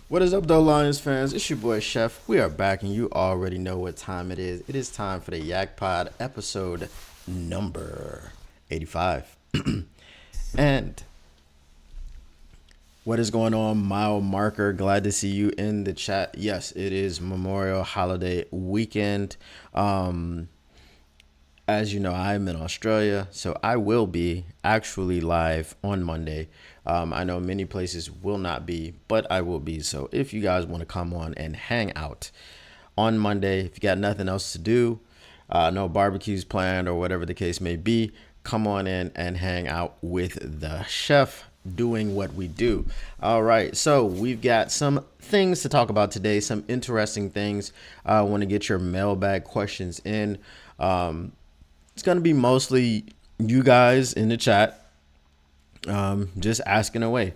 What is up, though, Lions fans? It's your boy Chef. We are back, and you already know what time it is. It is time for the YAK Pod episode number 85. And what is going on, Mile Marker? Glad to see you in the chat. Yes, it is Memorial Holiday weekend. As you know, I'm in Australia, so I will be actually live on Monday. I know many places will not be, but I will be. So if you guys want to come on and hang out on Monday, if you got nothing else to do, no barbecues planned or whatever the case may be, come on in and hang out with the chef doing what we do. All right, so we've got some things to talk about today, some interesting things. I want to get your mailbag questions in. It's going to be mostly you guys in the chat, just asking away.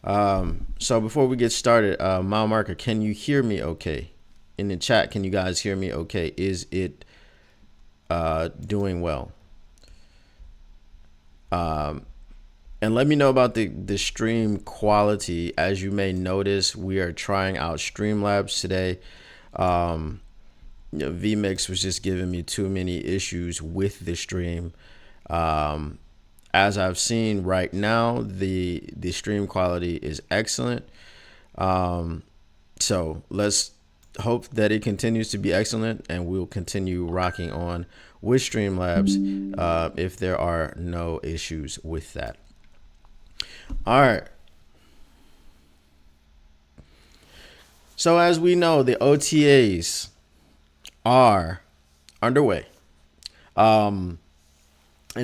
So before we get started, Mile Marker, can you hear me okay? In the chat, can you guys hear me okay? Is it doing well? And let me know about the stream quality. As you may notice, we are trying out Streamlabs today. vMix was just giving me too many issues with the stream. As I've seen right now, the stream quality is excellent. So let's hope that it continues to be excellent, and we'll continue rocking on with Streamlabs if there are no issues with that. All right. So as we know, the OTAs are underway. And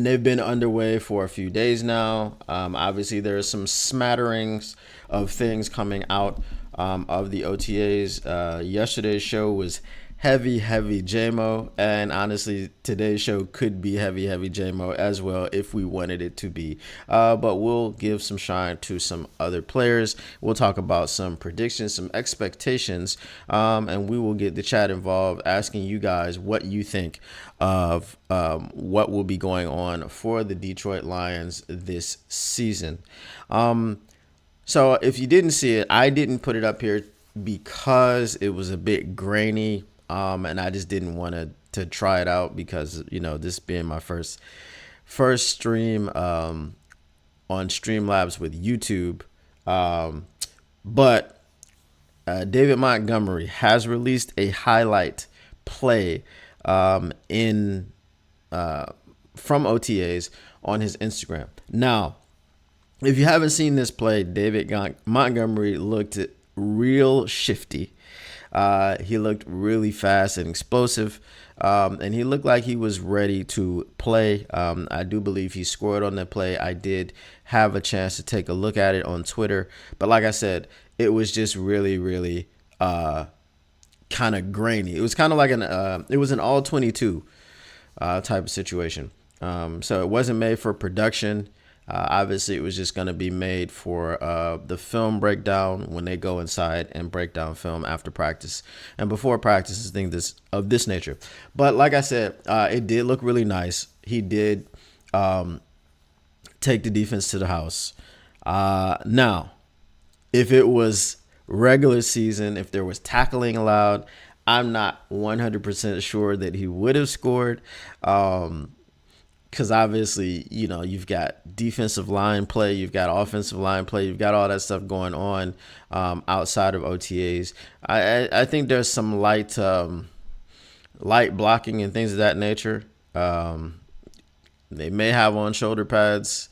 they've been underway for a few days now. Obviously, there are some smatterings of things coming out of the OTAs. Yesterday's show was heavy JMO, and honestly, today's show could be heavy JMO as well if we wanted it to be. But we'll give some shine to some other players. We'll talk about some predictions, some expectations, and we will get the chat involved, asking you guys what you think of what will be going on for the Detroit Lions this season. So if you didn't see it, I didn't put it up here because it was a bit grainy. And I just didn't want to try it out because, this being my first stream on Streamlabs with YouTube. But David Montgomery has released a highlight play from OTAs on his Instagram. Now, if you haven't seen this play, David Montgomery looked real shifty. He looked really fast and explosive, and he looked like he was ready to play. I do believe he scored on that play. I did have a chance to take a look at it on Twitter, but like I said, it was just really kind of grainy. It was kind of like it was an all 22 type of situation. So it wasn't made for production. Obviously, it was just going to be made for the film breakdown when they go inside and break down film after practice and before practice, things of this nature. But like I said, it did look really nice. He did take the defense to the house. Now, if it was regular season, if there was tackling allowed, I'm not 100% sure that he would have scored. Because obviously, you've got defensive line play, you've got offensive line play, you've got all that stuff going on outside of OTAs. I think there's some light blocking and things of that nature. They may have on shoulder pads,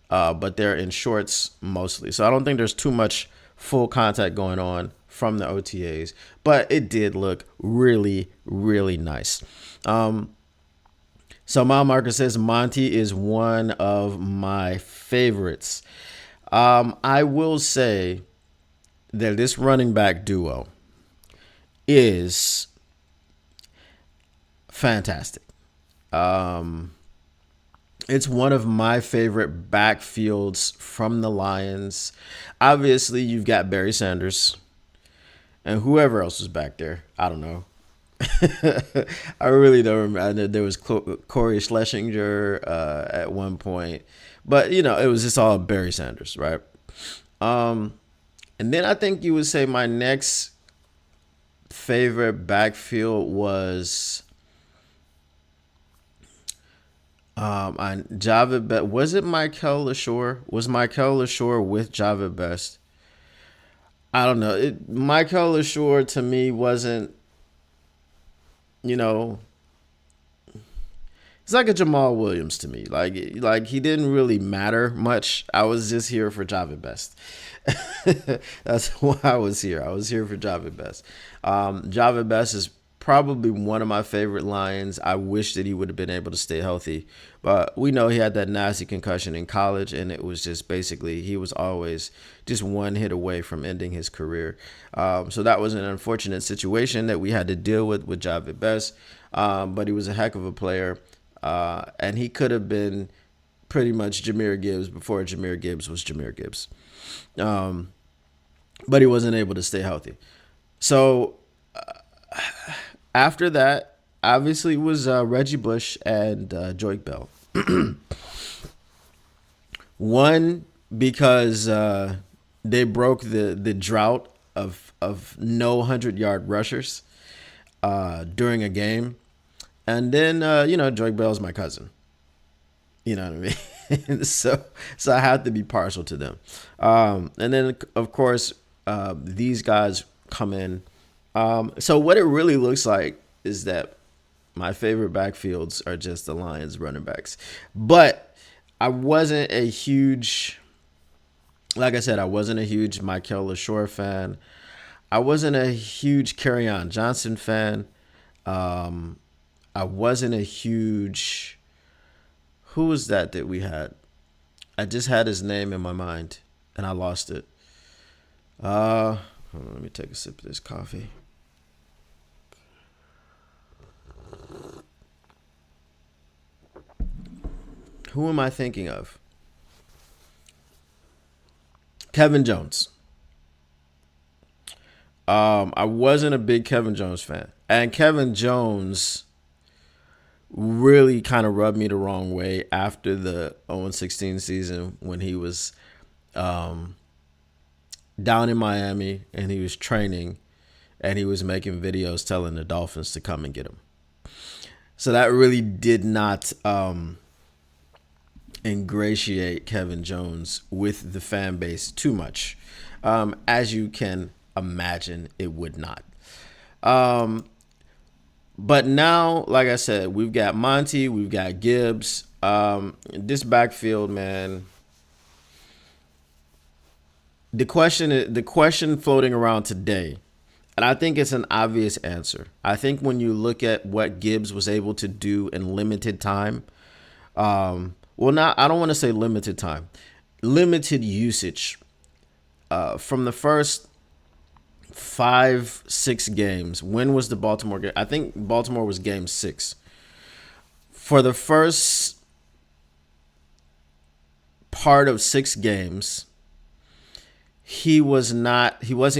but they're in shorts mostly. So I don't think there's too much full contact going on from the OTAs, but it did look really nice. So Mile Marker says Monty is one of my favorites. I will say that this running back duo is fantastic. It's one of my favorite backfields from the Lions. Obviously, you've got Barry Sanders and whoever else was back there. I don't know. I really don't remember. There was Corey Schlesinger at one point, but it was just all Barry Sanders, right? And And then I think you would say my next favorite backfield was Javid Best. Was it Michael LaShore? Was Michael LaShore with Javid Best? I don't know. Michael LaShore to me wasn't, you know, it's like a Jamal Williams to me. Like he didn't really matter much. I was just here for Javid Best. That's why I was here. I was here for Javid Best. Javid Best is probably one of my favorite Lions. I wish that he would have been able to stay healthy, but we know he had that nasty concussion in college, and it was just basically he was always just one hit away from ending his career. So that was an unfortunate situation that we had to deal with Javid Best, but he was a heck of a player, and he could have been pretty much Jahmyr Gibbs before Jahmyr Gibbs was Jahmyr Gibbs. But he wasn't able to stay healthy. So after that, obviously, it was Reggie Bush and Joique Bell. One, because they broke the drought of no 100-yard rushers during a game. And then, Joique Bell's my cousin. You know what I mean? so I have to be partial to them. And then, of course, these guys come in. So what it really looks like is that my favorite backfields are just the Lions running backs. But I wasn't a huge, like I said, I wasn't a huge Michael LaShore fan. I wasn't a huge Kerryon Johnson fan. I wasn't a huge, who was that we had? I just had his name in my mind and I lost it. Hold on, let me take a sip of this coffee. Who am I thinking of? Kevin Jones. I wasn't a big Kevin Jones fan. And Kevin Jones really kind of rubbed me the wrong way after the 0-16 season when he was down in Miami and he was training and he was making videos telling the Dolphins to come and get him. So that really did not ingratiate Kevin Jones with the fan base too much. As you can imagine, it would not. But now, like I said, we've got Monty, we've got Gibbs. This backfield, man. The question floating around today, and I think it's an obvious answer. I think when you look at what Gibbs was able to do in limited time, I don't want to say limited time, limited usage. From the first 5-6 games, when was the Baltimore game? I think Baltimore was game 6. For the first part of 6 games, he wasn't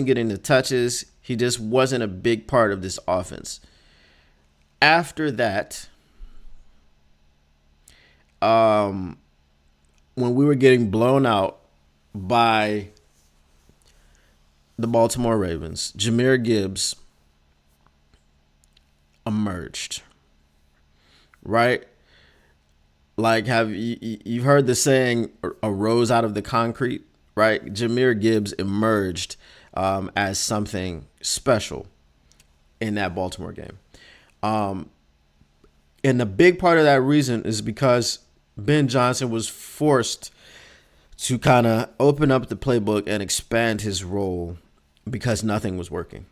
getting the touches. He just wasn't a big part of this offense. After that, when we were getting blown out by the Baltimore Ravens, Jahmyr Gibbs emerged, right? Like, you've heard the saying, arose out of the concrete, right? Jahmyr Gibbs emerged as something special in that Baltimore game. And the big part of that reason is because Ben Johnson was forced to kind of open up the playbook and expand his role because nothing was working,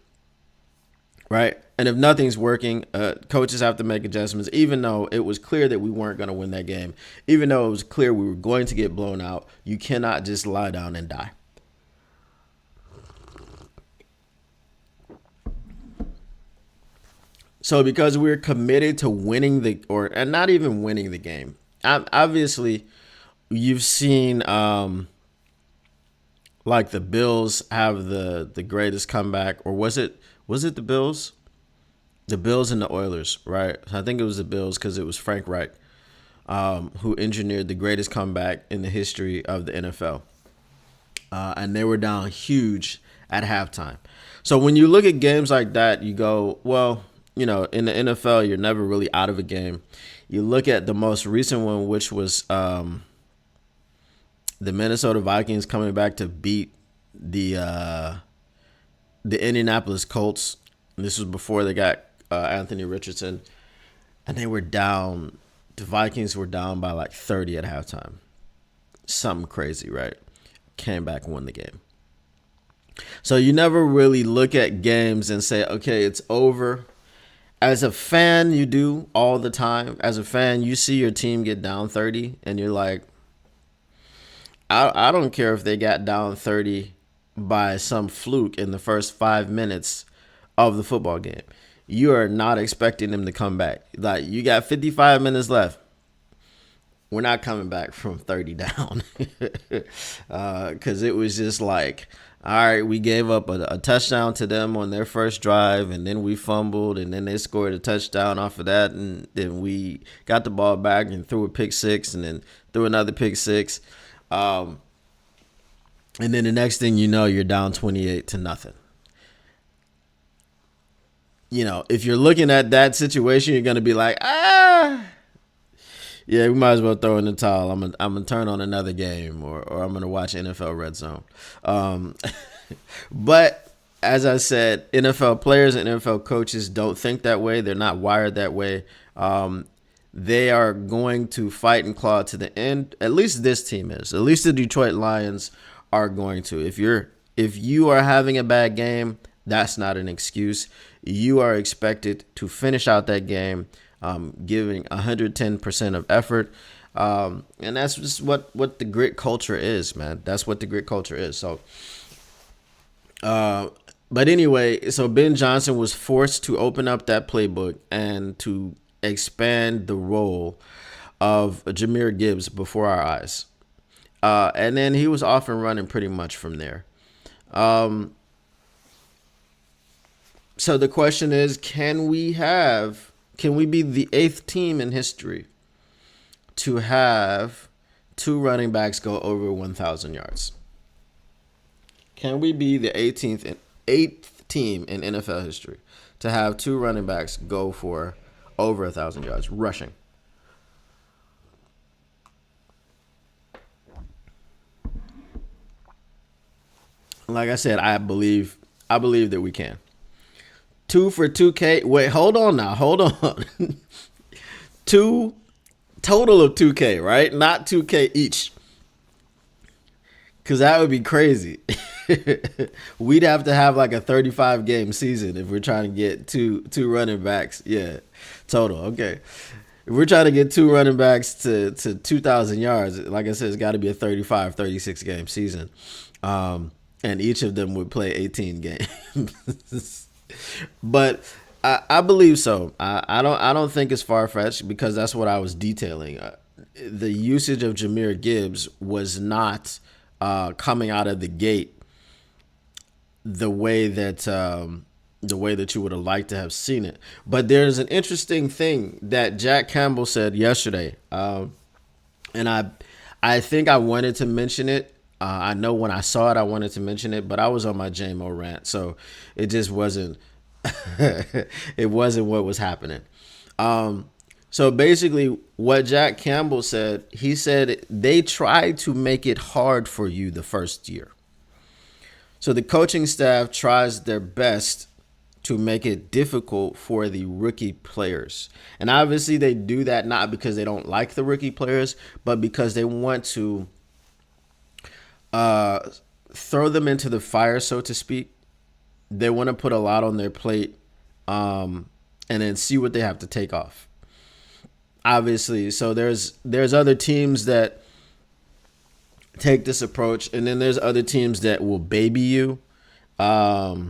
right? And if nothing's working, coaches have to make adjustments, even though it was clear that we weren't going to win that game, even though it was clear we were going to get blown out. You cannot just lie down and die. So because we're committed to winning and not even winning the game, obviously you've seen like the Bills have the greatest comeback, or was it the Bills? The Bills and the Oilers, right? I think it was the Bills because it was Frank Reich who engineered the greatest comeback in the history of the NFL. and they were down huge at halftime. So when you look at games like that, you go, well, in the NFL, you're never really out of a game. You look at the most recent one, which was the Minnesota Vikings coming back to beat the Indianapolis Colts. And this was before they got Anthony Richardson, and they were down. The Vikings were down by like 30 at halftime. Something crazy, right? Came back and won the game. So you never really look at games and say, okay, it's over. As a fan, you do all the time. As a fan, you see your team get down 30, and you're like, I don't care if they got down 30 by some fluke in the first 5 minutes of the football game. You are not expecting them to come back. Like, you got 55 minutes left. We're not coming back from 30 down. Because it was just like, all right, we gave up a touchdown to them on their first drive, and then we fumbled, and then they scored a touchdown off of that, and then we got the ball back and threw a pick six, and then threw another pick six. And then the next thing you know, you're down 28-0. If you're looking at that situation, you're going to be like, yeah, we might as well throw in the towel. I'm gonna turn on another game, or I'm going to watch NFL Red Zone. But as I said, NFL players and NFL coaches don't think that way. They're not wired that way. They are going to fight and claw to the end. At least this team is. At least the Detroit Lions are going to. If you are having a bad game, that's not an excuse. You are expected to finish out that game, giving 110% of effort. And that's just what the grit culture is, man. That's what the grit culture is. So, but anyway, so Ben Johnson was forced to open up that playbook and to expand the role of Jahmyr Gibbs before our eyes. And then he was off and running pretty much from there. So the question is, can we be the 8th team in history to have 2 running backs go over 1,000 yards? Can we be the 8th team in NFL history to have 2 running backs go for over 1,000 yards rushing? Like I said, I believe that we can. 2 for 2K. Wait, hold on now. Hold on. 2 total of 2K, right? Not 2K each. Because that would be crazy. We'd have to have like a 35 game season if we're trying to get two running backs. Yeah, total. Okay. If we're trying to get 2 running backs to 2,000 yards, like I said, it's got to be a 35, 36 game season. And each of them would play 18 games. But I believe so. I don't think it's far-fetched, because that's what I was detailing. The usage of Jahmyr Gibbs was not coming out of the gate the way that you would have liked to have seen it. But there's an interesting thing that Jack Campbell said yesterday, and I think I wanted to mention it. I know when I saw it, I wanted to mention it, but I was on my JMO rant, so it just wasn't. It wasn't what was happening. So basically, what Jack Campbell said, he said they tried to make it hard for you the first year. So the coaching staff tries their best to make it difficult for the rookie players. And obviously they do that not because they don't like the rookie players, but because they want to throw them into the fire, so to speak. They want to put a lot on their plate, and then see what they have to take off. Obviously, so there's other teams that take this approach, and then there's other teams that will baby you. So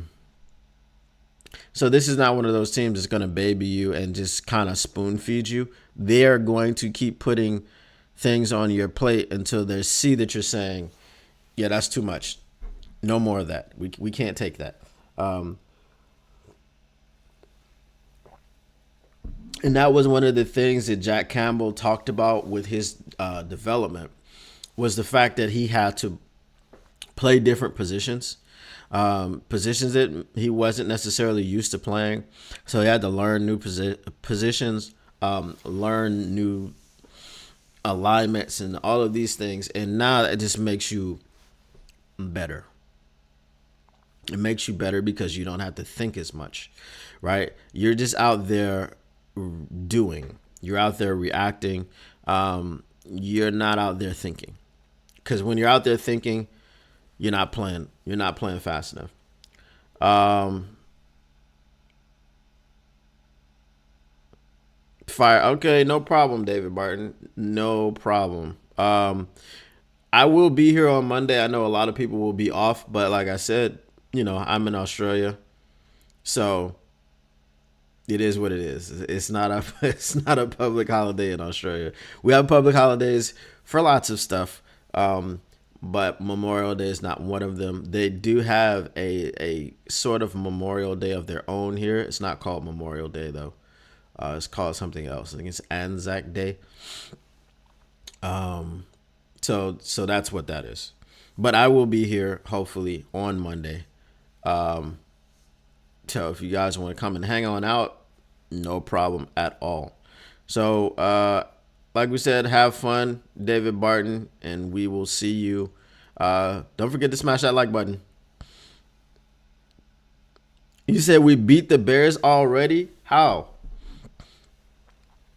this is not one of those teams that's going to baby you and just kind of spoon feed you. They are going to keep putting things on your plate until they see that you're saying, yeah, that's too much. No more of that. We can't take that. And that was one of the things that Jack Campbell talked about with his development, was the fact that he had to play different positions, positions that he wasn't necessarily used to playing. So he had to learn new positions, learn new alignments, and all of these things. And now it just makes you better. It makes you better because you don't have to think as much, right? You're just out there doing. You're out there reacting. You're not out there thinking. Because when you're out there thinking, you're not playing. You're not playing fast enough. Fire. Okay, no problem, David Barton. No problem. I will be here on Monday. I know a lot of people will be off, but like I said, I'm in Australia, so it is what it is. It's not a it's not a public holiday in Australia. We have public holidays for lots of stuff, but Memorial Day is not one of them. They do have a sort of Memorial Day of their own here. It's not called Memorial Day though. It's called something else. I think it's Anzac Day. So that's what that is. But I will be here hopefully on Monday. So if you guys want to come and hang on out, no problem at all. So like we said, have fun, David Barton, and we will see you. Don't forget to smash that like button. You said we beat the Bears already? How?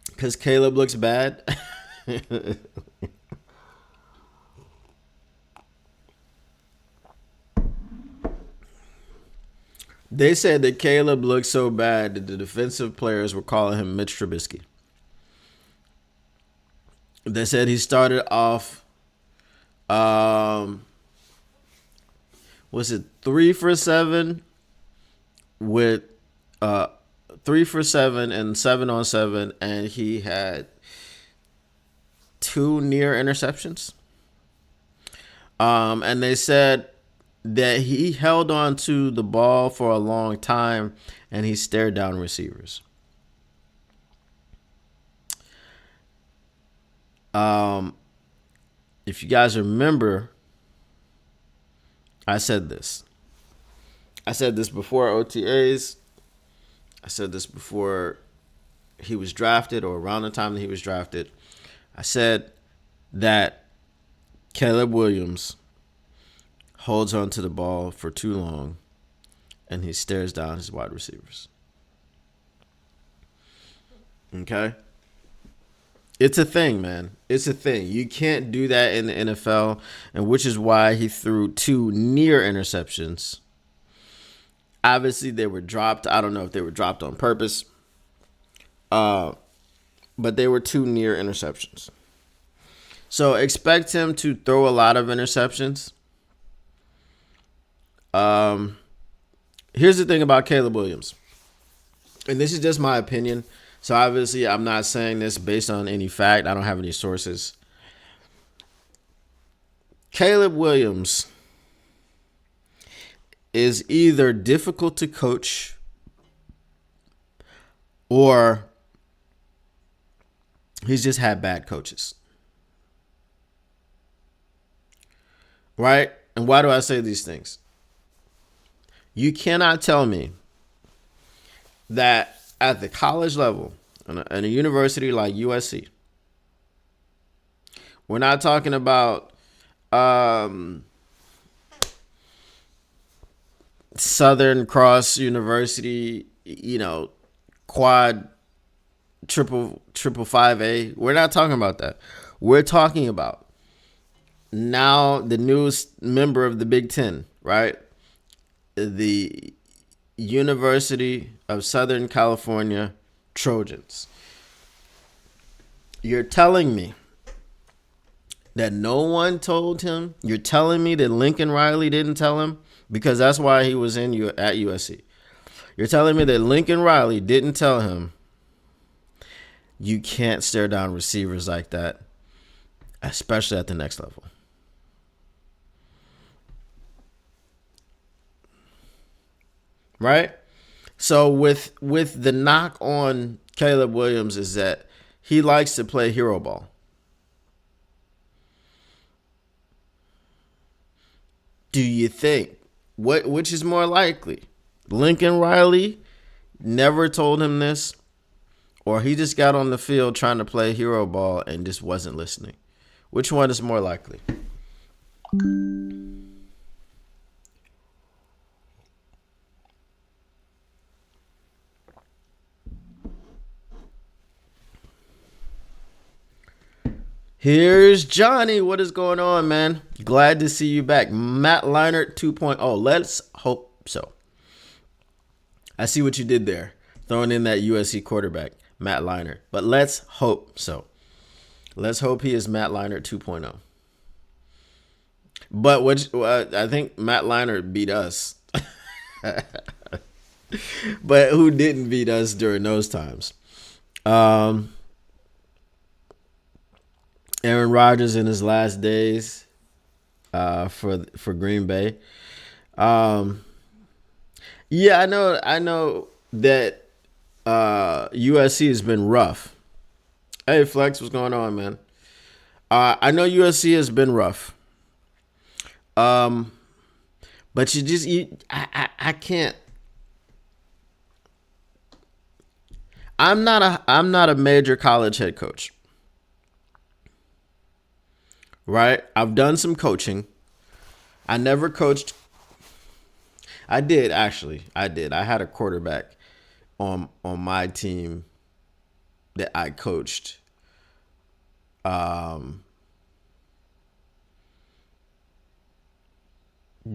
Because Caleb looks bad. They said that Caleb looked so bad that the defensive players were calling him Mitch Trubisky. They said he started off, was it 3 for 7 with 3 for 7 and 7 on 7, and he had 2 near interceptions. And they said that he held on to the ball for a long time and he stared down receivers. If you guys remember, I said this. I said this before OTAs. I said this before he was drafted or around the time that he was drafted. I said that Caleb Williams holds on to the ball for too long and he stares down his wide receivers. Okay? It's a thing, man. It's a thing. You can't do that in the NFL, and which is why he threw 2 near interceptions. Obviously, they were dropped. I don't know if they were dropped on purpose, but they were 2 near interceptions. So expect him to throw a lot of interceptions. Here's the thing about Caleb Williams, and this is just my opinion. So obviously, I'm not saying this based on any fact. I don't have any sources. Caleb Williams is either difficult to coach or he's just had bad coaches. Right? And why do I say these things? You cannot tell me that at the college level, in a university like USC, we're not talking about Southern Cross University, quad triple 5A. We're not talking about that. We're talking about now the newest member of the Big Ten, right? The University of Southern California Trojans. You're telling me that no one told him? You're telling me that Lincoln Riley didn't tell him? Because that's why he was at USC. You're telling me that Lincoln Riley didn't tell him you can't stare down receivers like that, especially at the next level. Right? So with the knock on Caleb Williams is that he likes to play hero ball. do you think? Which is more likely? Lincoln Riley never told him this, or he just got on the field trying to play hero ball and just wasn't listening? Which one is more likely? Here's Johnny. What is going on, man? Glad to see you back. Matt Leinart 2.0. Let's hope so. I see what you did there, throwing in that USC quarterback, Matt Leinart. But let's hope so. Let's hope he is Matt Leinart 2.0. But I think Matt Leinart beat us. But who didn't beat us during those times? Aaron Rodgers in his last days for Green Bay. Yeah, I know that USC has been rough. Hey, Flex, what's going on, man? I know USC has been rough. But I can't. I'm not a major college head coach. Right? I've done some coaching. I never coached. I did, actually. I did. I had a quarterback on my team that I coached.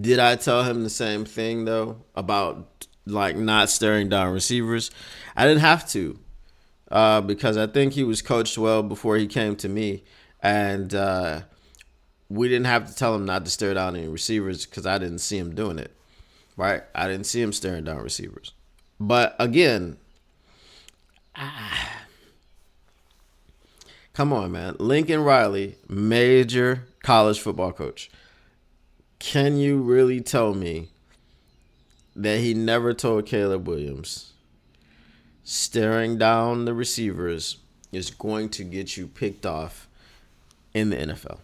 Did I tell him the same thing, though, about like not staring down receivers? I didn't have to because I think he was coached well before he came to me. And we didn't have to tell him not to stare down any receivers because I didn't see him doing it, right? I didn't see him staring down receivers. But again, come on, man. Lincoln Riley, major college football coach. Can you really tell me that he never told Caleb Williams staring down the receivers is going to get you picked off in the NFL?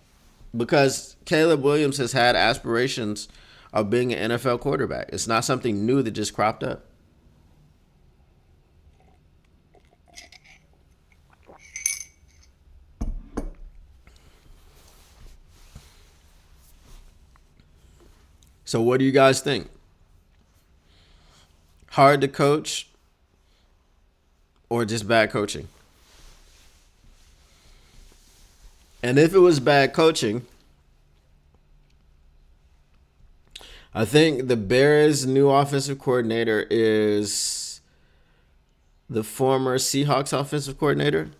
Because Caleb Williams has had aspirations of being an NFL quarterback. It's not something new that just cropped up. So what do you guys think? Hard to coach or just bad coaching? And if it was bad coaching, I think the Bears' new offensive coordinator is the former Seahawks offensive coordinator.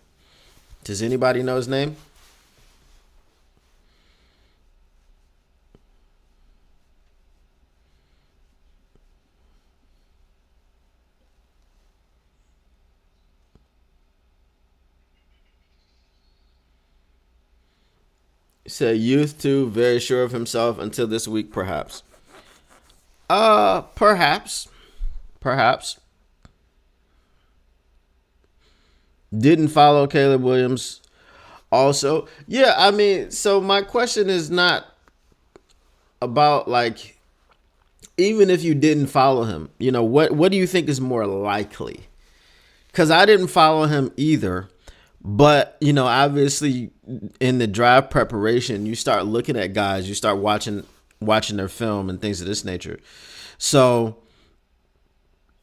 Does anybody know his name? Said youth too, very sure of himself until this week, perhaps. Perhaps. Didn't follow Caleb Williams. Also, yeah, I mean, so my question is not about like, even if you didn't follow him, what do you think is more likely? Because I didn't follow him either. But, obviously in the draft preparation, you start looking at guys, you start watching their film and things of this nature. So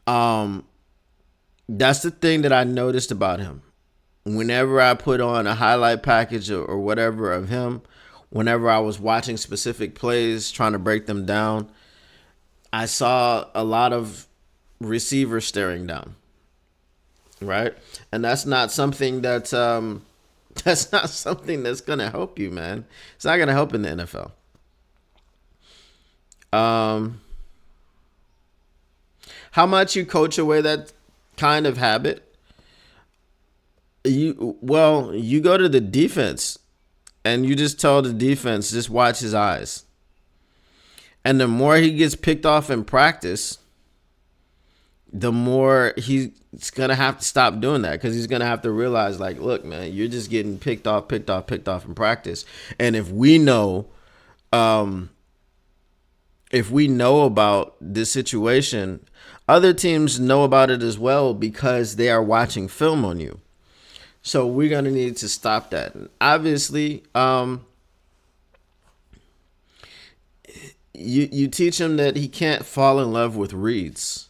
that's the thing that I noticed about him. Whenever I put on a highlight package or whatever of him, whenever I was watching specific plays, trying to break them down, I saw a lot of receivers staring down. Right? And that's not something that's gonna help you, man. It's not gonna help in the NFL. How much you coach away that kind of habit? You go to the defense and you just tell the defense, just watch his eyes. And the more he gets picked off in practice, the more he's going to have to stop doing that, because he's going to have to realize, like, look, man, you're just getting picked off in practice. And if we know if we know about this situation, other teams know about it as well because they are watching film on you. So we're going to need to stop that. And obviously, you teach him that he can't fall in love with reads.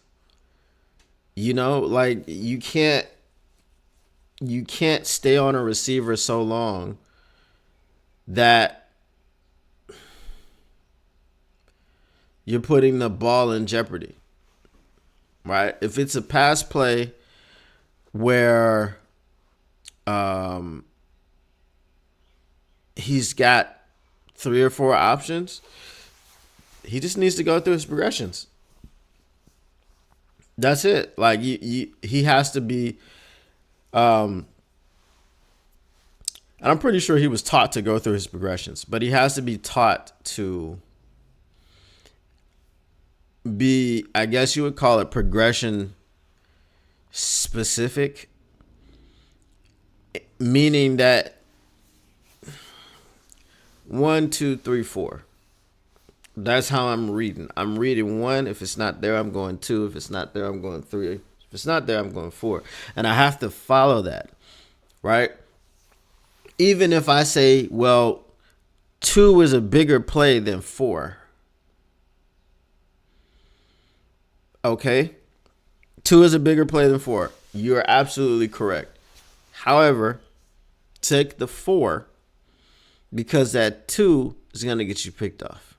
Like you can't stay on a receiver so long that you're putting the ball in jeopardy. Right? If it's a pass play where he's got 3 or 4 options, he just needs to go through his progressions. That's it. Like he has to be. And I'm pretty sure he was taught to go through his progressions, but he has to be taught to be, I guess you would call it, progression specific, meaning that 1, 2, 3, 4. That's how I'm reading. I'm reading 1. If it's not there, I'm going 2. If it's not there, I'm going 3. If it's not there, I'm going 4. And I have to follow that, right? Even if I say, well, 2 is a bigger play than 4. Okay? 2 is a bigger play than 4. You're absolutely correct. However, take the 4 because that 2 is going to get you picked off.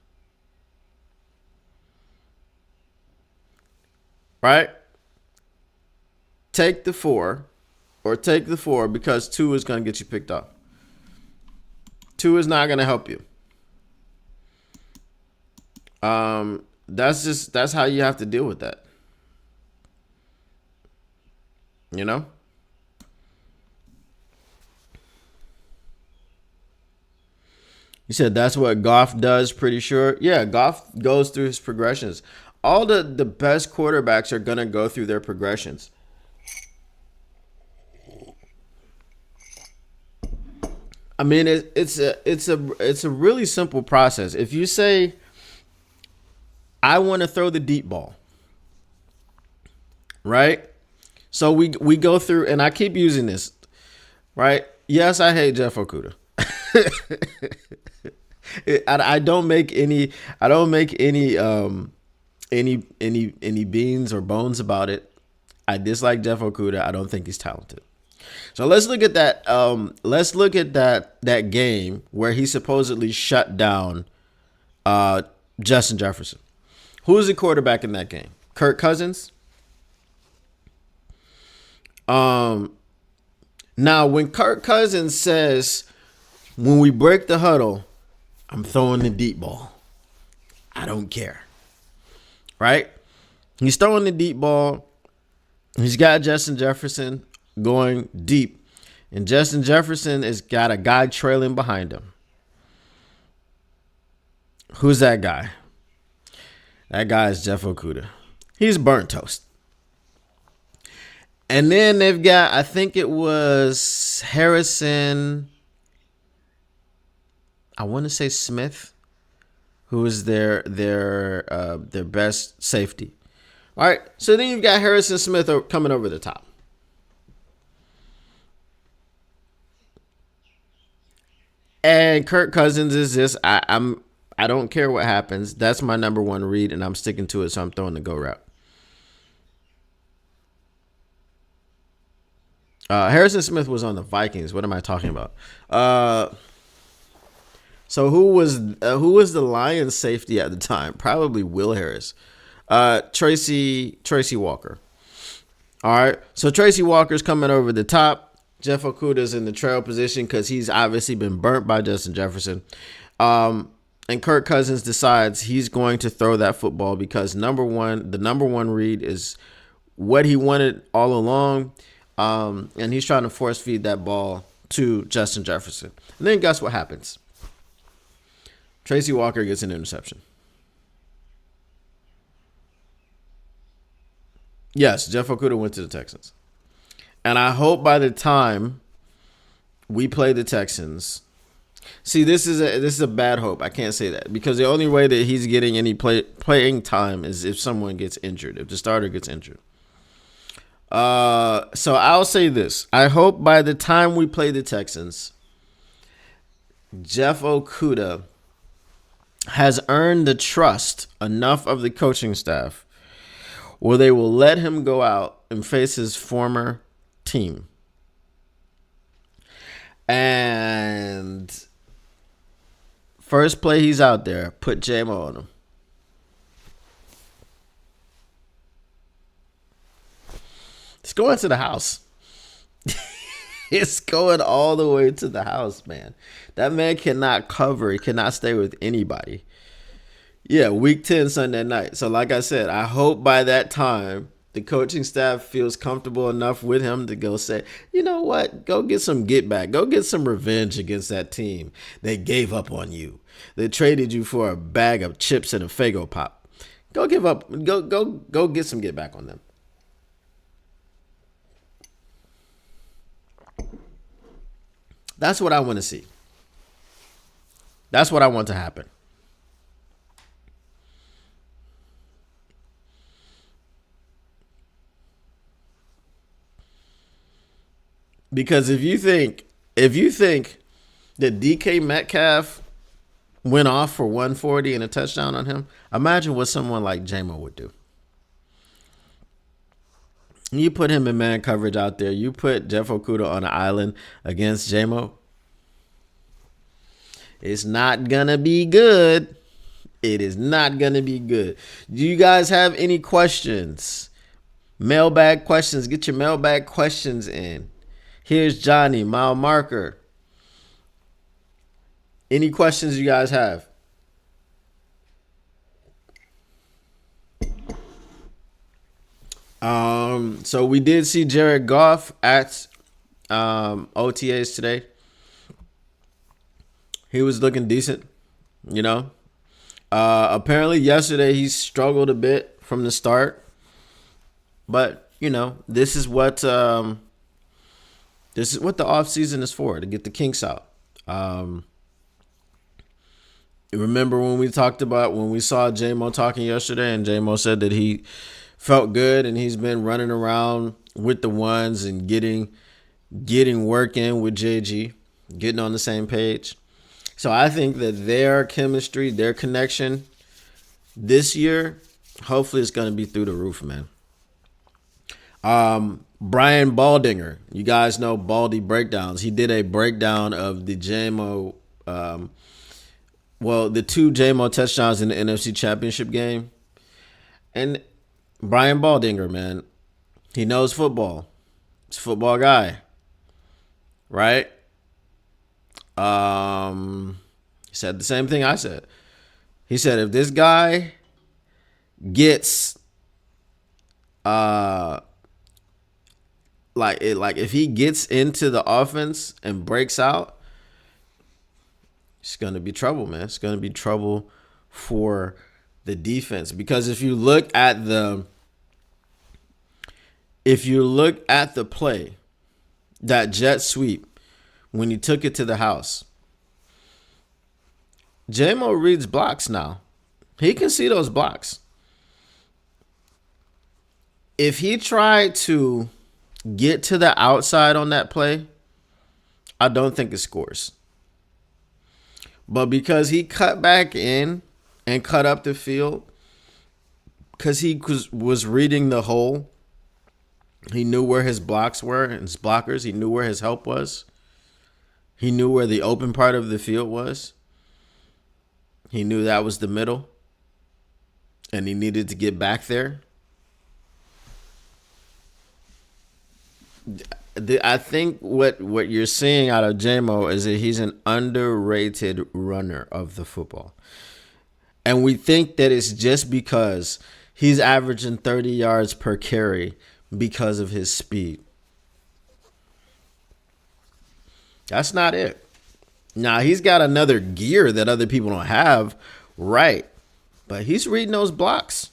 Right? Take the 4 because 2 is going to get you picked off. 2 is not going to help you. That's how you have to deal with that. You know? You said that's what Goff does, pretty sure. Yeah, Goff goes through his progressions. All the best quarterbacks are going to go through their progressions. I mean, it's a really simple process. If you say, I want to throw the deep ball, right? So we go through, and I keep using this, right? Yes, I hate Jeff Okudah. I don't make any beans or bones about it. I dislike Jeff Okudah. I don't think he's talented. So let's look at that. Let's look at that game where he supposedly shut down Justin Jefferson. Who was the quarterback in that game? Kirk Cousins. Now, when Kirk Cousins says, when we break the huddle, I'm throwing the deep ball, I don't care. Right? He's throwing the deep ball. He's got Justin Jefferson going deep. And Justin Jefferson has got a guy trailing behind him. Who's that guy? That guy is Jeff Okudah. He's burnt toast. And then they've got, I think it was Harrison, I want to say Smith, who is their best safety. All right, so then you've got Harrison Smith coming over the top. And Kirk Cousins is this. I don't care what happens. That's my number one read, and I'm sticking to it, so I'm throwing the go route. Harrison Smith was on the Vikings. What am I talking about? So who was the Lions safety at the time? Probably Will Harris. Tracy Walker. All right. So Tracy Walker's coming over the top. Jeff Okudah's in the trail position because he's obviously been burnt by Justin Jefferson. And Kirk Cousins decides he's going to throw that football because the number one read is what he wanted all along. And he's trying to force feed that ball to Justin Jefferson. And then guess what happens? Tracy Walker gets an interception. Yes, Jeff Okudah went to the Texans. And I hope by the time we play the Texans, See, this is a bad hope. I can't say that because the only way that he's getting any playing time is if someone gets injured, if the starter gets injured. So I'll say this: I hope by the time we play the Texans, Jeff Okudah has earned the trust enough of the coaching staff where they will let him go out and face his former team. And first play he's out there, put J-Mo on him. It's going to the house. It's going all the way to the house, man. That man cannot cover. He cannot stay with anybody. Yeah, week 10 Sunday night. So like I said, I hope by that time the coaching staff feels comfortable enough with him to go say, you know what, go get some get back. Go get some revenge against that team. They gave up on you. They traded you for a bag of chips and a Faygo Pop. Go give up. Go get some get back on them. That's what I want to see. That's what I want to happen. Because if you think that DK Metcalf went off for 140 and a touchdown on him, imagine what someone like J-Mo would do. You put him in man coverage out there. You put Jeff Okudah on an island against J-Mo. It's not going to be good. It is not going to be good. Do you guys have any questions? Mailbag questions. Get your mailbag questions in. Here's Johnny, mile marker. Any questions you guys have? So we did see Jared Goff at OTAs today. He was looking decent, you know. Apparently yesterday he struggled a bit from the start. But, you know, this is what the offseason is for, to get the kinks out. Remember when we saw J-Mo talking yesterday, and J-Mo said that he felt good and he's been running around with the ones and getting work in with JG, getting on the same page. So I think that their chemistry, their connection this year, hopefully it's going to be through the roof, man. Brian Baldinger, you guys know Baldy Breakdowns. He did a breakdown of the J-Mo, the two J-Mo touchdowns in the NFC Championship game. And Brian Baldinger, man, he knows football. He's a football guy, right? He said the same thing I said. He said if this guy gets if he gets into the offense and breaks out, it's gonna be trouble, man. It's gonna be trouble for the defense. Because if you look at the play, that jet sweep, when he took it to the house, J-Mo reads blocks now. He can see those blocks. If he tried to get to the outside on that play, I don't think it scores. But because he cut back in and cut up the field, because he was reading the hole, he knew where his blocks were and his blockers. He knew where his help was. He knew where the open part of the field was. He knew that was the middle, and he needed to get back there. I think what you're seeing out of J-Mo is that he's an underrated runner of the football. And we think that it's just because he's averaging 30 yards per carry because of his speed. That's not it. Now, he's got another gear that other people don't have, right? But he's reading those blocks.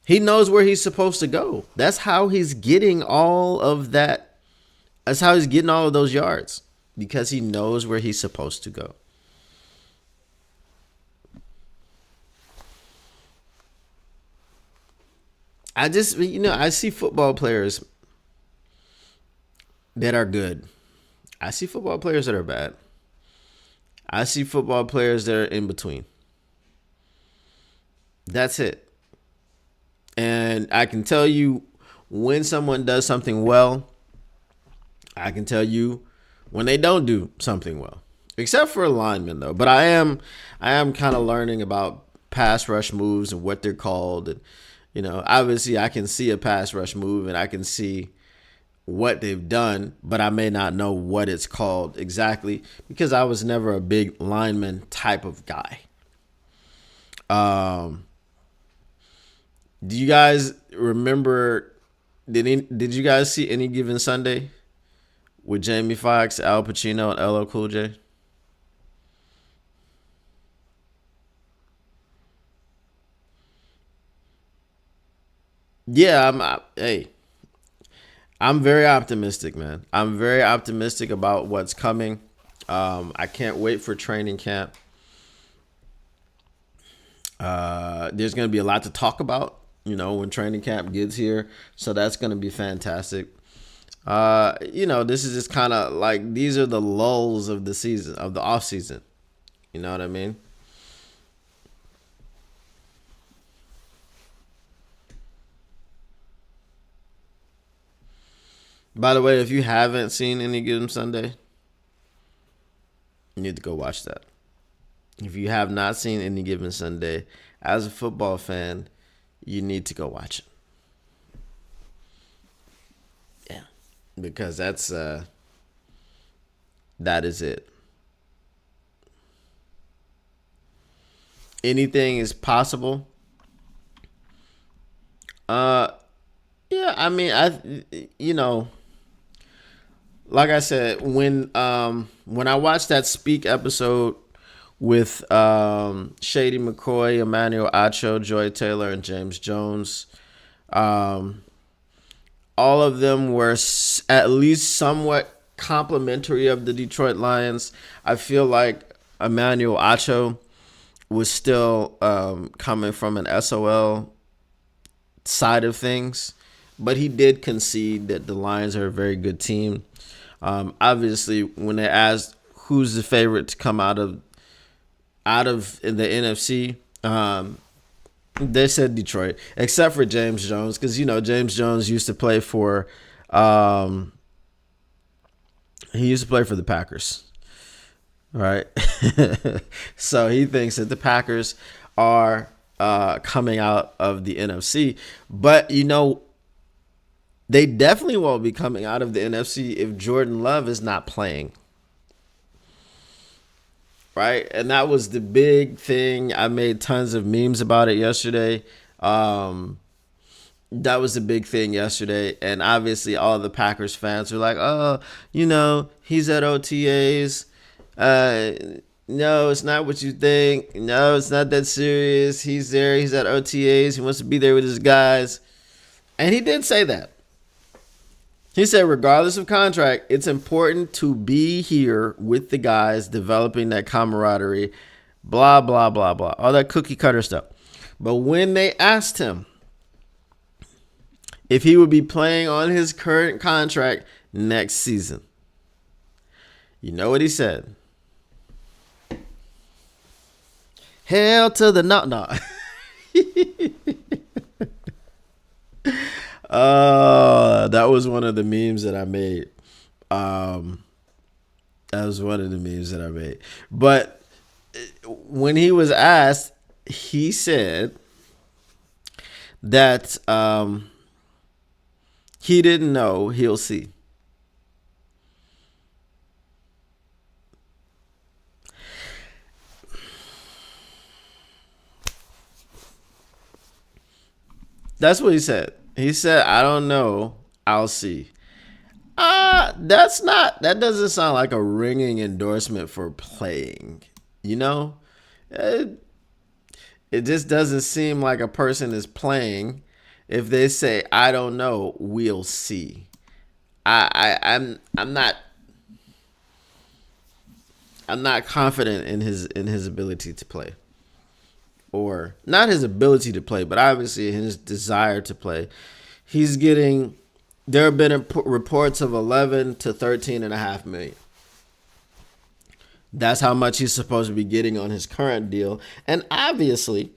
He knows where he's supposed to go. That's how he's getting all of that. That's how he's getting all of those yards. because he knows where he's supposed to go. I see football players that are good. I see football players that are bad. I see football players that are in between. That's it. And I can tell you when someone does something well. I can tell you when they don't do something well. Except for linemen though. But I am kind of learning about pass rush moves and what they're called. And obviously I can see a pass rush move and I can see what they've done, but I may not know what it's called exactly because I was never a big lineman type of guy. Do you guys remember? Did you guys see Any Given Sunday with Jamie Foxx, Al Pacino, and LL Cool J? Yeah, I'm very optimistic, man. I'm very optimistic about what's coming. I can't wait for training camp. There's going to be a lot to talk about, when training camp gets here. So that's going to be fantastic. This is just kind of like these are the lulls of the season, of the off season. You know what I mean? By the way, if you haven't seen Any Given Sunday, you need to go watch that. If you have not seen Any Given Sunday, as a football fan, you need to go watch it. Yeah, because that is it. Anything is possible. Uh, yeah, I mean, like I said, when I watched that Speak episode with Shady McCoy, Emmanuel Acho, Joy Taylor, and James Jones, um, all of them were at least somewhat complimentary of the Detroit Lions. I feel like Emmanuel Acho was still coming from an SOL side of things, but he did concede that the Lions are a very good team. Obviously, when they asked who's the favorite to come out of in the NFC, they said Detroit, except for James Jones, because James Jones used to play for the Packers, right? So he thinks that the Packers are coming out of the NFC, but they definitely won't be coming out of the NFC if Jordan Love is not playing. Right? And that was the big thing. I made tons of memes about it yesterday. That was the big thing yesterday. And obviously all the Packers fans were like, oh, he's at OTAs. No, it's not what you think. No, it's not that serious. He's there. He's at OTAs. He wants to be there with his guys. And he did say that. He said, regardless of contract, it's important to be here with the guys, developing that camaraderie, blah, blah, blah, blah, all that cookie cutter stuff. But when they asked him if he would be playing on his current contract next season, you know what he said? Hell to the no. That was one of the memes that I made. That was one of the memes that I made. But when he was asked, he said that he didn't know. He'll see. That's what he said. He said, I don't know. I'll see. That doesn't sound like a ringing endorsement for playing. It, it just doesn't seem like a person is playing if they say, I don't know, we'll see. I'm not I'm not confident in his ability to play, or not his ability to play, but obviously his desire to play. He's getting. There have been reports of 11 to 13.5 million. That's how much he's supposed to be getting on his current deal, and obviously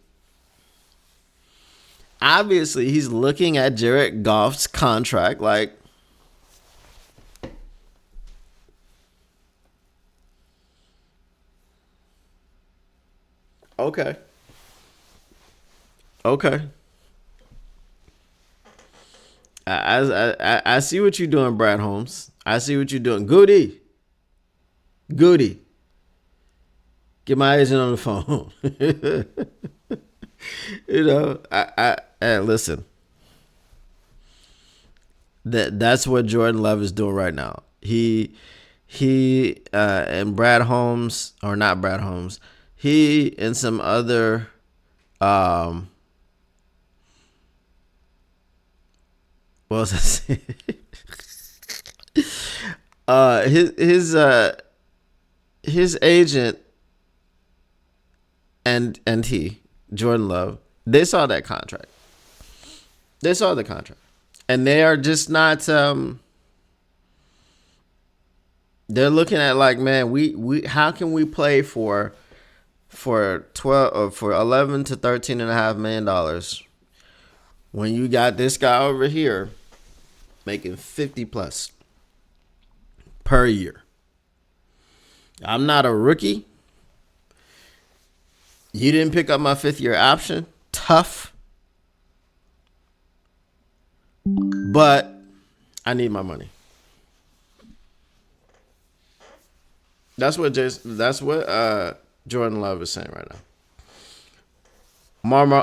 he's looking at Jared Goff's contract like, okay. Okay. I see what you're doing, Brad Holmes. I see what you're doing. Goody. Goody. Get my agent on the phone. Listen. That's what Jordan Love is doing right now. He and Brad Holmes, or not Brad Holmes, he and some other what was I saying? His agent and he, Jordan Love, they saw that contract. They saw the contract. And they are just not they're looking at like, man, we how can we play for 12 or for 11 to 13.5 million dollars when you got this guy over here making 50 plus per year. I'm not a rookie. You didn't pick up my 5th-year option. Tough. But I need my money. That's what Jordan Love is saying right now.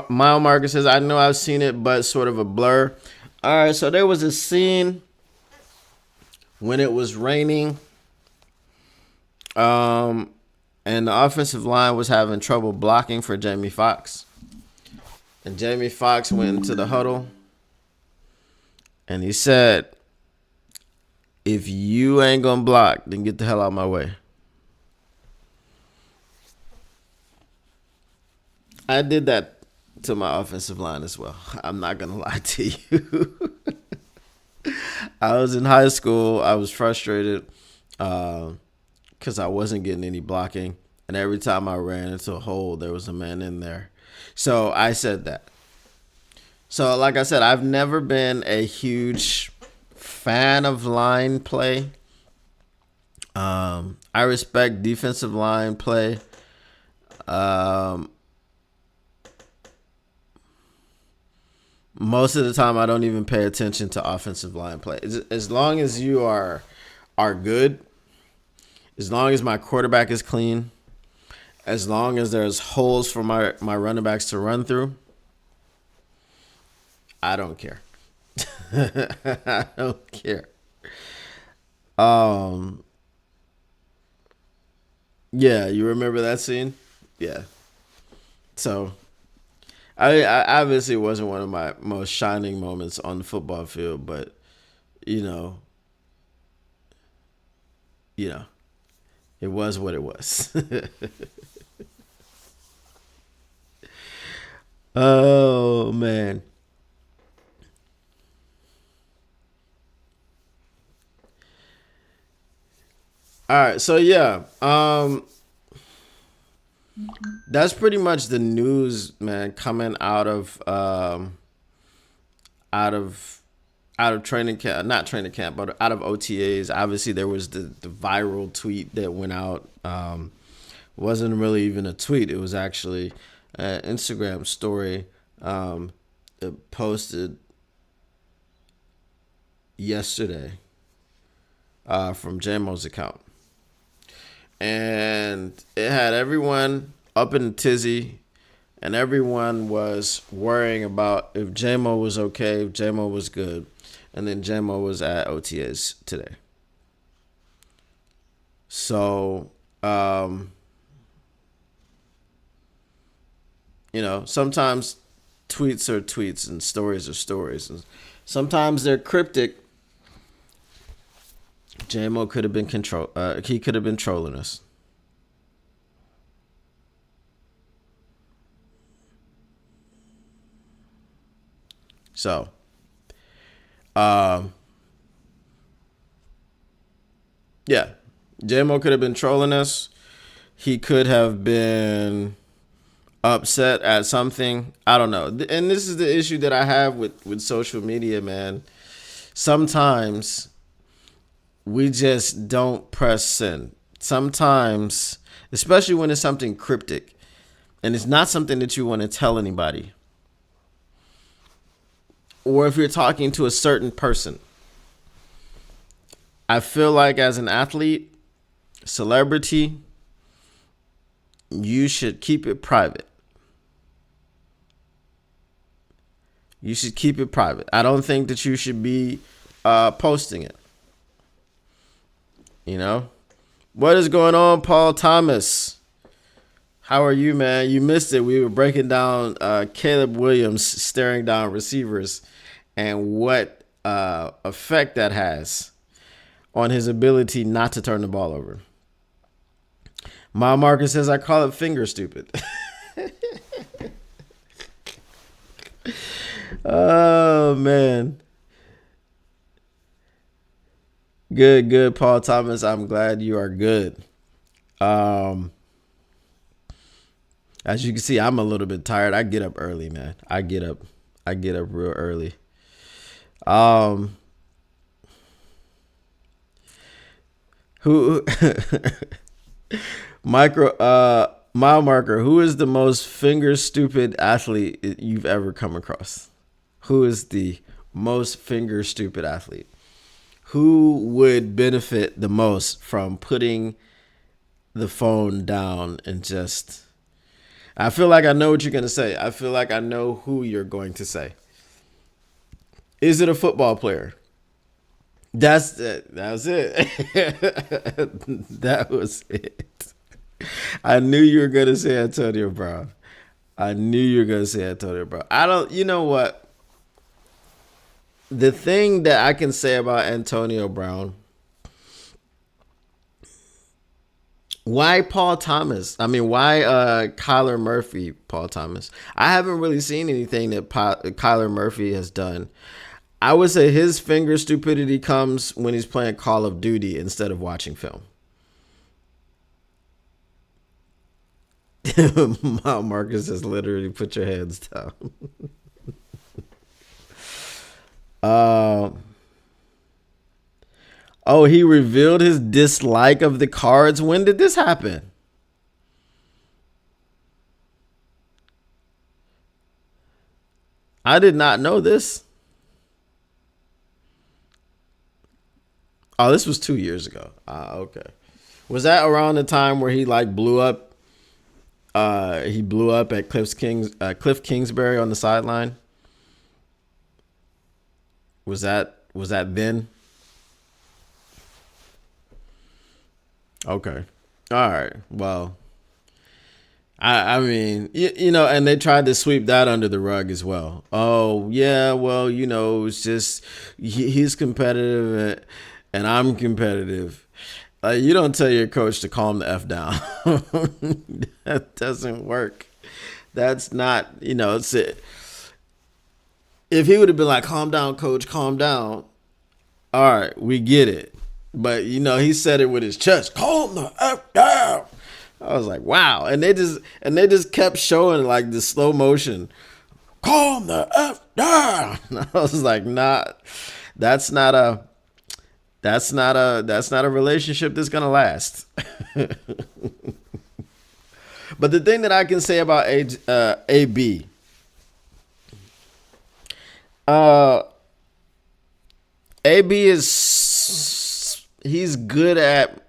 Mile Marker says, I know I've seen it, but sort of a blur. All right, so there was a scene when it was raining, and the offensive line was having trouble blocking for Jamie Foxx. And Jamie Foxx went into the huddle, and he said, if you ain't going to block, then get the hell out of my way. I did that to my offensive line as well. I'm not going to lie to you. I was in high school. I was frustrated because I wasn't getting any blocking. And every time I ran into a hole, there was a man in there. So I said that. So like I said, I've never been a huge fan of line play. I respect defensive line play. Most of the time, I don't even pay attention to offensive line play. As long as you are good, as long as my quarterback is clean, as long as there's holes for my running backs to run through, I don't care. I don't care. Yeah, you remember that scene? Yeah. So I obviously wasn't one of my most shining moments on the football field, but you know, it was what it was. Oh man. All right, so yeah, that's pretty much the news, man, coming out of training camp, not training camp, but out of OTAs. Obviously, there was the viral tweet that went out. Wasn't really even a tweet; it was actually an Instagram story posted yesterday from JMO's account. And it had everyone up in a tizzy, and everyone was worrying about if JMO was okay, if JMO was good. And then JMO was at OTAs today. So, sometimes tweets are tweets and stories are stories. And sometimes they're cryptic. JMO could have been he could have been trolling us. So, yeah, JMO could have been trolling us. He could have been upset at something. I don't know. And this is the issue that I have with social media, man. Sometimes we just don't press send. Sometimes, especially when it's something cryptic and it's not something that you want to tell anybody, or if you're talking to a certain person, I feel like as an athlete, celebrity, you should keep it private. You should keep it private. I don't think that you should be posting it. You know? What is going on, Paul Thomas? How are you, man? You missed it. We were breaking down Caleb Williams staring down receivers and what effect that has on his ability not to turn the ball over. My Marcus says, I call it finger stupid. Oh, man. Good, Paul Thomas. I'm glad you are good. As you can see, I'm a little bit tired. I get up early, man. I get up real early. Who mile marker, who is the most finger stupid athlete you've ever come across? Who is the most finger stupid athlete? Who would benefit the most from putting the phone down and just... I feel like I know what you're going to say. I feel like I know who you're going to say. Is it a football player? That's it. That was it. That was it. I knew you were going to say Antonio Brown. I don't, you know what? The thing that I can say about Antonio Brown, why Paul Thomas? I mean, why Kyler Murphy, Paul Thomas? I haven't really seen anything that Kyler Murphy has done. I would say his finger stupidity comes when he's playing Call of Duty instead of watching film. Marcus says, literally put your hands down. Oh, he revealed his dislike of the Cards. When did this happen? I did not know this. Oh, this was 2 years ago. Okay. Was that around the time where he like blew up? He blew up at Cliff Kingsbury on the sideline. Was that then? Okay. All right. Well, I mean, you know, and they tried to sweep that under the rug as well. Oh, yeah, well, you know, it's just he's competitive and I'm competitive. You don't tell your coach to calm the F down. That doesn't work. That's not, you know, it's it. If he would have been like, calm down, coach, calm down. All right, we get it. But, you know, he said it with his chest. Calm the F down. I was like, wow. And they just kept showing like the slow motion. Calm the F down. And I was like, nah, that's not a relationship that's gonna last. But the thing that I can say about AB, AB he's good at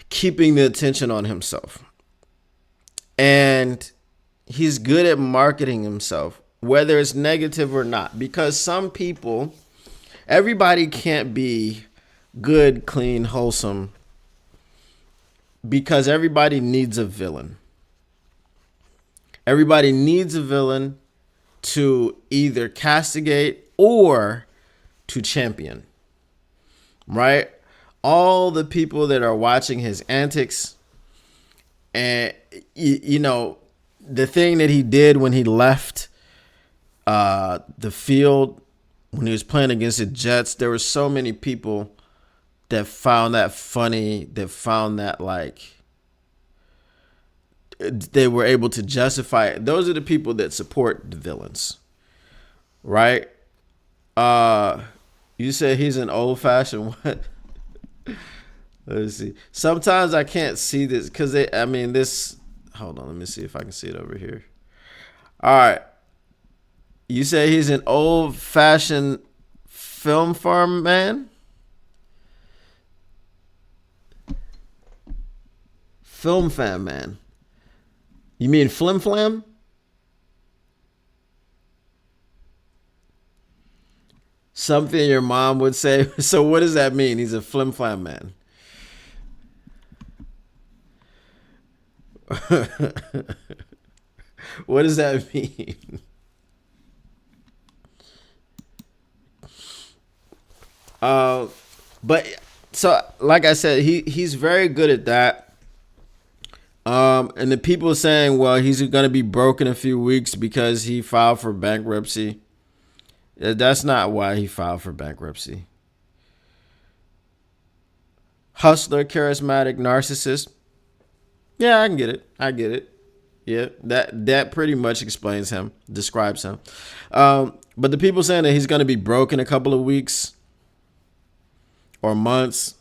keeping the attention on himself, and he's good at marketing himself, whether it's negative or not. Because some people, everybody can't be good, clean, wholesome, because everybody needs a villain. Everybody needs a villain to either castigate or to champion, right? All the people that are watching his antics, and you know, the thing that he did when he left The field when he was playing against the Jets, there were so many people that found that funny, that found that like they were able to justify it. Those are the people that support the villains, right? You said he's an old fashioned what? Let's see. Sometimes I can't see this because this. Hold on, let me see if I can see it over here. All right. You say he's an old fashioned film farm man? Film fan man. You mean flim flam? Something your mom would say. So what does that mean? He's a flim flam man. What does that mean? But so like I said, he's very good at that. And the people saying, well, he's going to be broke in a few weeks because he filed for bankruptcy. That's not why he filed for bankruptcy. Hustler, charismatic, narcissist. Yeah, I can get it. I get it. Yeah, that pretty much explains him, describes him. But the people saying that he's going to be broke in a couple of weeks or months.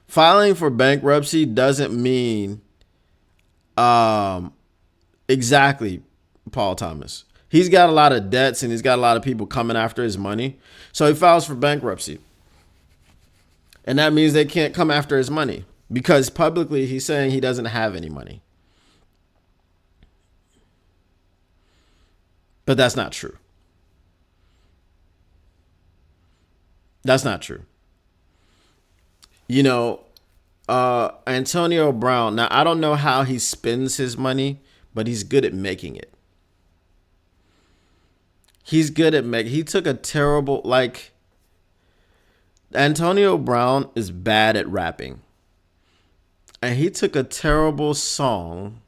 Filing for bankruptcy doesn't mean exactly Paul Thomas. He's got a lot of debts and he's got a lot of people coming after his money. So he files for bankruptcy. And that means they can't come after his money because publicly he's saying he doesn't have any money. But that's not true. That's not true. You know, Antonio Brown. Now, I don't know how he spends his money, but he's good at making it. He's good at making. He took a terrible, like, Antonio Brown is bad at rapping. And he took a terrible song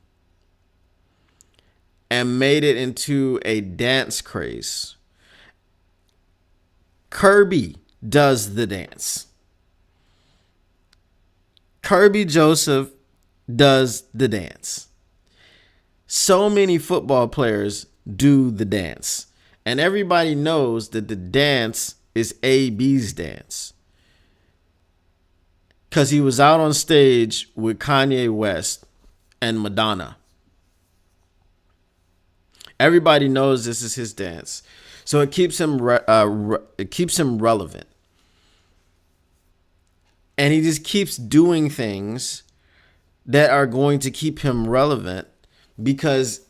and made it into a dance craze. Kirby does the dance. Kirby Joseph does the dance. So many football players do the dance. And everybody knows that the dance is AB's dance. Because he was out on stage with Kanye West and Madonna. Everybody knows this is his dance. So it keeps him relevant. And he just keeps doing things that are going to keep him relevant because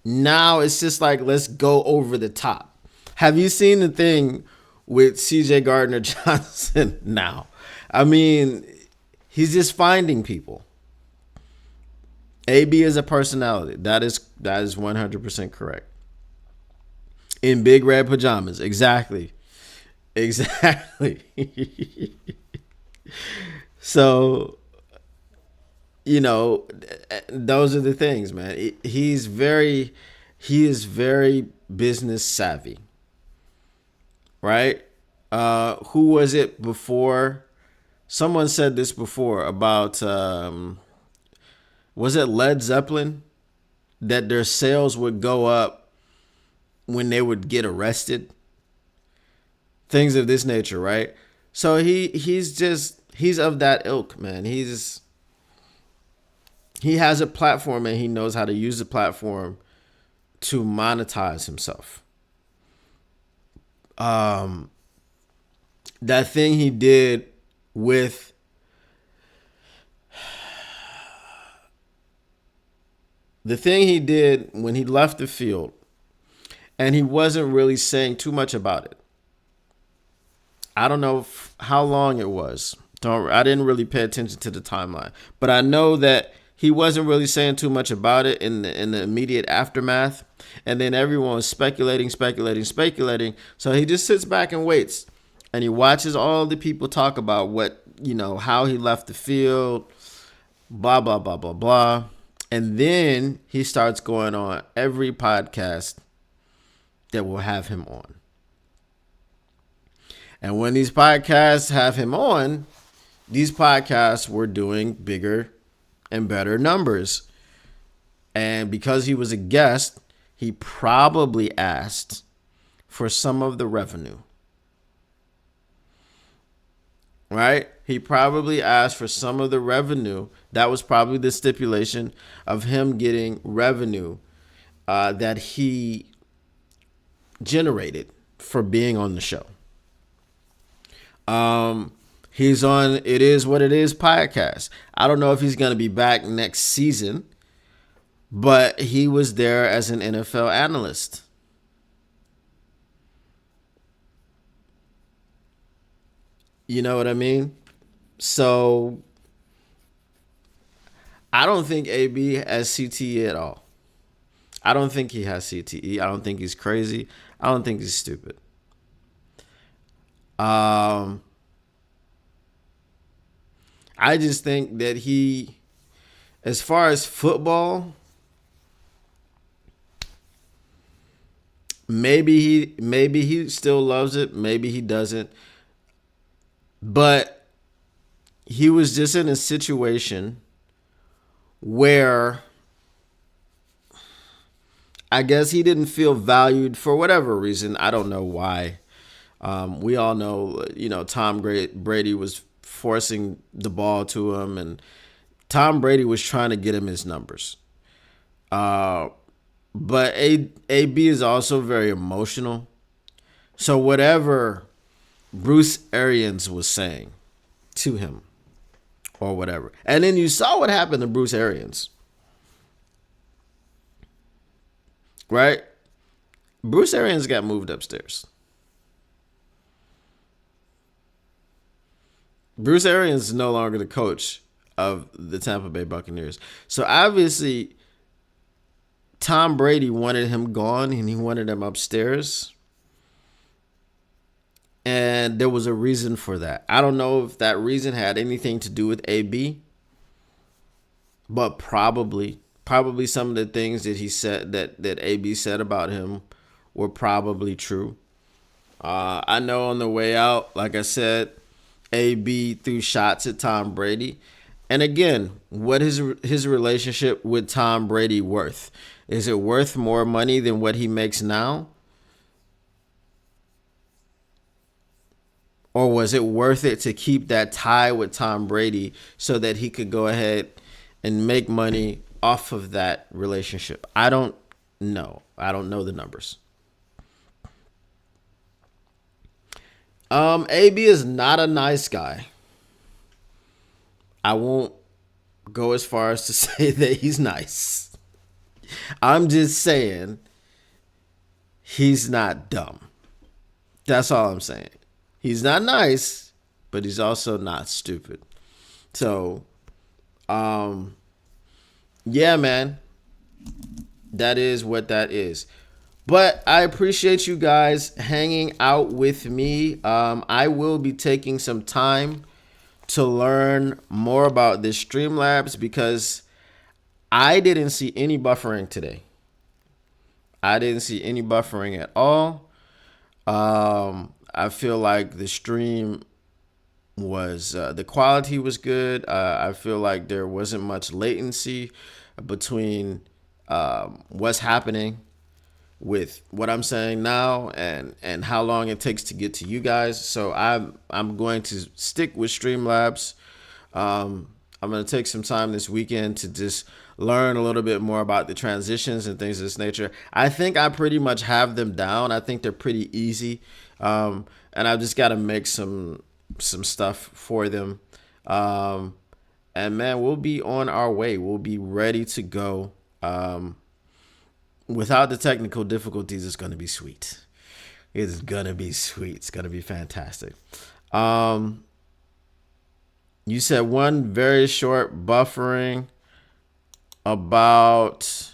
now it's just like, let's go over the top. Have you seen the thing with CJ Gardner Johnson now? I mean, he's just finding people. AB is a personality. That is 100% correct. In big red pajamas. Exactly. So, you know, those are the things, man. He is very business savvy, right? Who was it before? Someone said this before about, was it Led Zeppelin? That their sales would go up when they would get arrested. Things of this nature, right? So he's of that ilk, man. He has a platform and he knows how to use the platform to monetize himself. That thing he did with when he left the field, and he wasn't really saying too much about it. I don't know how long it was. I didn't really pay attention to the timeline, but I know that he wasn't really saying too much about it in the immediate aftermath. And then everyone was speculating. So he just sits back and waits, and he watches all the people talk about how he left the field, blah, blah, blah, blah, blah. And then he starts going on every podcast that will have him on. And when these podcasts have him on, these podcasts were doing bigger and better numbers. And because he was a guest, he probably asked for some of the revenue. Right? He probably asked for some of the revenue. That was probably the stipulation of him getting revenue that he generated for being on the show. He's on It Is What It Is podcast. I don't know if he's going to be back next season, but he was there as an NFL analyst. You know what I mean? So I don't think AB has CTE at all. I don't think he has CTE. I don't think he's crazy. I don't think he's stupid. I just think that he, as far as football, maybe he still loves it, maybe he doesn't. But he was just in a situation where I guess he didn't feel valued for whatever reason. I don't know why. We all know, Tom Brady was forcing the ball to him, and Tom Brady was trying to get him his numbers. But AB is also very emotional. So whatever Bruce Arians was saying to him or whatever. And then you saw what happened to Bruce Arians. Right? Bruce Arians got moved upstairs. Bruce Arians is no longer the coach of the Tampa Bay Buccaneers. So obviously, Tom Brady wanted him gone and he wanted him upstairs. And there was a reason for that. I don't know if that reason had anything to do with AB, but probably some of the things that he said that AB said about him were probably true. I know on the way out, like I said, AB threw shots at Tom Brady. And again, what is his relationship with Tom Brady worth? Is it worth more money than what he makes now? Or was it worth it to keep that tie with Tom Brady so that he could go ahead and make money off of that relationship? I don't know. I don't know the numbers. AB is not a nice guy. I won't go as far as to say that he's nice. I'm just saying he's not dumb. That's all I'm saying. He's not nice, but he's also not stupid. So, yeah, man, that is what that is. But I appreciate you guys hanging out with me. I will be taking some time to learn more about this Streamlabs because I didn't see any buffering today. I didn't see any buffering at all. I feel like the stream was, the quality was good. I feel like there wasn't much latency between what's happening with what I'm saying now and how long it takes to get to you guys. So I'm going to stick with Streamlabs. I'm going to take some time this weekend to just learn a little bit more about the transitions and things of this nature. I think I pretty much have them down. I think they're pretty easy. And I've just got to make some stuff for them. And man, we'll be on our way. We'll be ready to go. Without the technical difficulties, it's going to be sweet. It's going to be sweet. It's going to be fantastic. You said one very short buffering about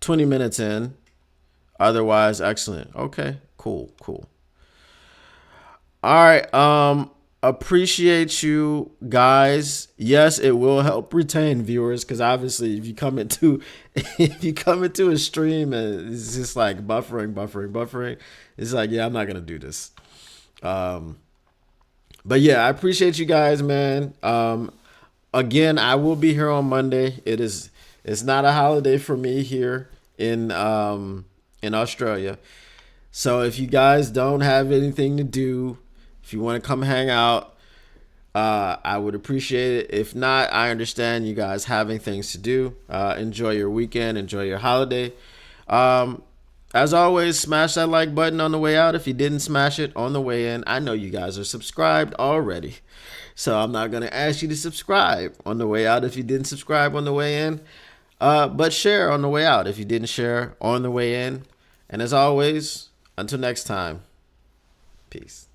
20 minutes in. Otherwise, excellent. Okay, cool. All right. Appreciate you guys. Yes, it will help retain viewers because obviously, if you come into if you come into a stream and it's just like buffering, it's like, yeah, I'm not gonna do this. Um, but yeah, I appreciate you guys, man. Again, I will be here on Monday. It's not a holiday for me here in Australia. So if you guys don't have anything to do, if you want to come hang out, I would appreciate it. If not, I understand you guys having things to do. Enjoy your weekend. Enjoy your holiday. Um, as always, smash that like button on the way out. If you didn't smash it on the way in, I know you guys are subscribed already. So I'm not going to ask you to subscribe on the way out if you didn't subscribe on the way in. But share on the way out if you didn't share on the way in. And as always, until next time, peace.